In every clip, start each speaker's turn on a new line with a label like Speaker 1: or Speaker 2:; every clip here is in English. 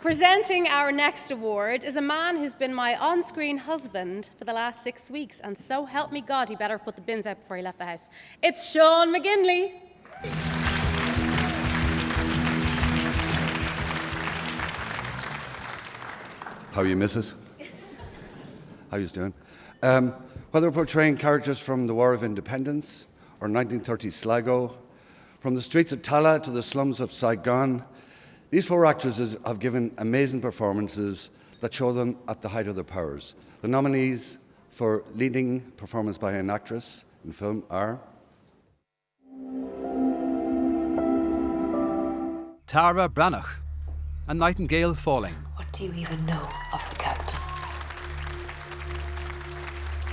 Speaker 1: Presenting our next award is a man who's been my on-screen husband for the last 6 weeks, and so help me God, he better put the bins out before he left the house. It's Sean McGinley.
Speaker 2: How are you, missus? How you doing? Whether portraying characters from the War of Independence or 1930s Sligo, from the streets of Tala to the slums of Saigon, these 4 actresses have given amazing performances that show them at the height of their powers. The nominees for leading performance by an actress in film are
Speaker 3: Tara Branagh, A Nightingale Falling.
Speaker 4: What do you even know of the captain?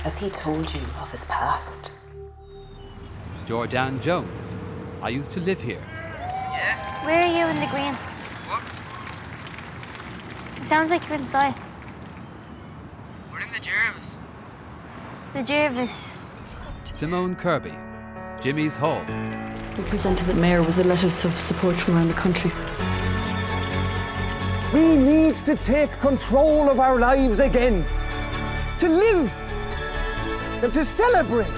Speaker 4: Has he told you of his past?
Speaker 3: Jordan Jones, I used to live here.
Speaker 5: Yeah? Where are you in the green?
Speaker 6: What?
Speaker 5: It sounds like you're inside.
Speaker 6: We're in the Jervis.
Speaker 5: The Jervis.
Speaker 3: Simone Kirby, Jimmy's Hall.
Speaker 7: We presented the mayor with the letters of support from around the country.
Speaker 8: We need to take control of our lives again. To live. And to celebrate.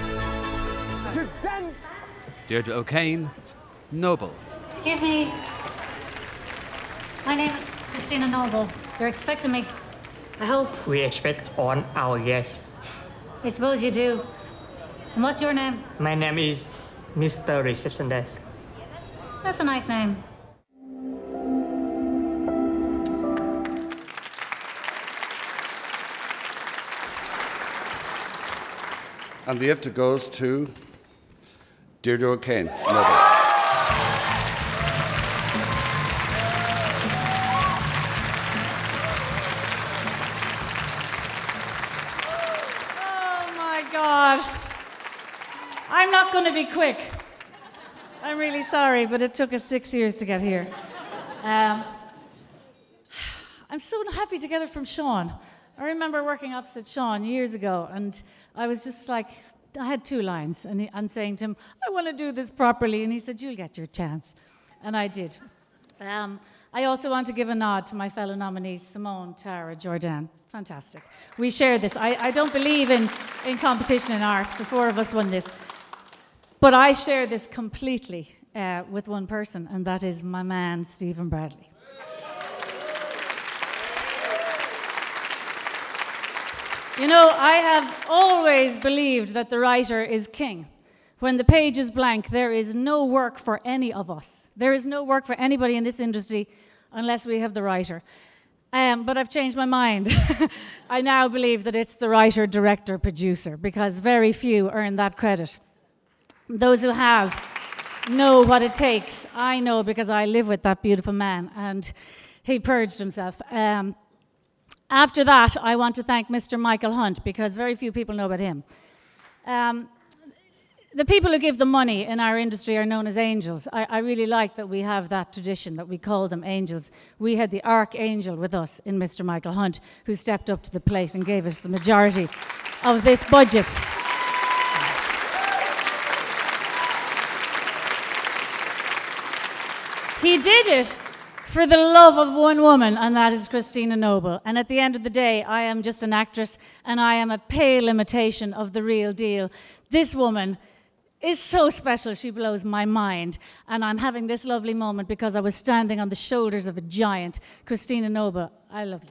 Speaker 8: To dance.
Speaker 3: Deirdre O'Kane, Noble.
Speaker 9: Excuse me. My name is Christina Noble. You're expecting me. I hope.
Speaker 10: We expect all our guests.
Speaker 9: I suppose you do. And what's your name?
Speaker 10: My name is Mr. Reception Desk.
Speaker 9: That's a nice name.
Speaker 2: And the IFTA goes to Deirdre O'Kane. Noble.
Speaker 11: Oh my God. I'm not going to be quick. I'm really sorry, but it took us 6 years to get here. I'm so happy to get it from Sean. I remember working opposite Sean years ago, and I was just like, I had 2 lines, and saying to him, I want to do this properly, and he said, you'll get your chance. And I did. I also want to give a nod to my fellow nominees, Simone, Tara, Jordan. Fantastic. We share this. I don't believe in competition in art. The 4 of us won this. But I share this completely with one person, and that is my man, Stephen Bradley. You know, I have always believed that the writer is king. When the page is blank, there is no work for any of us. There is no work for anybody in this industry unless we have the writer. But I've changed my mind. I now believe that it's the writer, director, producer, because very few earn that credit. Those who have know what it takes. I know because I live with that beautiful man, and he purged himself. After that, I want to thank Mr. Michael Hunt, because very few people know about him. The people who give the money in our industry are known as angels. I really like that we have that tradition, that we call them angels. We had the archangel with us in Mr. Michael Hunt, who stepped up to the plate and gave us the majority of this budget. He did it for the love of one woman, and that is Christina Noble. And at the end of the day, I am just an actress, and I am a pale imitation of the real deal. This woman is so special, she blows my mind. And I'm having this lovely moment because I was standing on the shoulders of a giant. Christina Noble, I love you.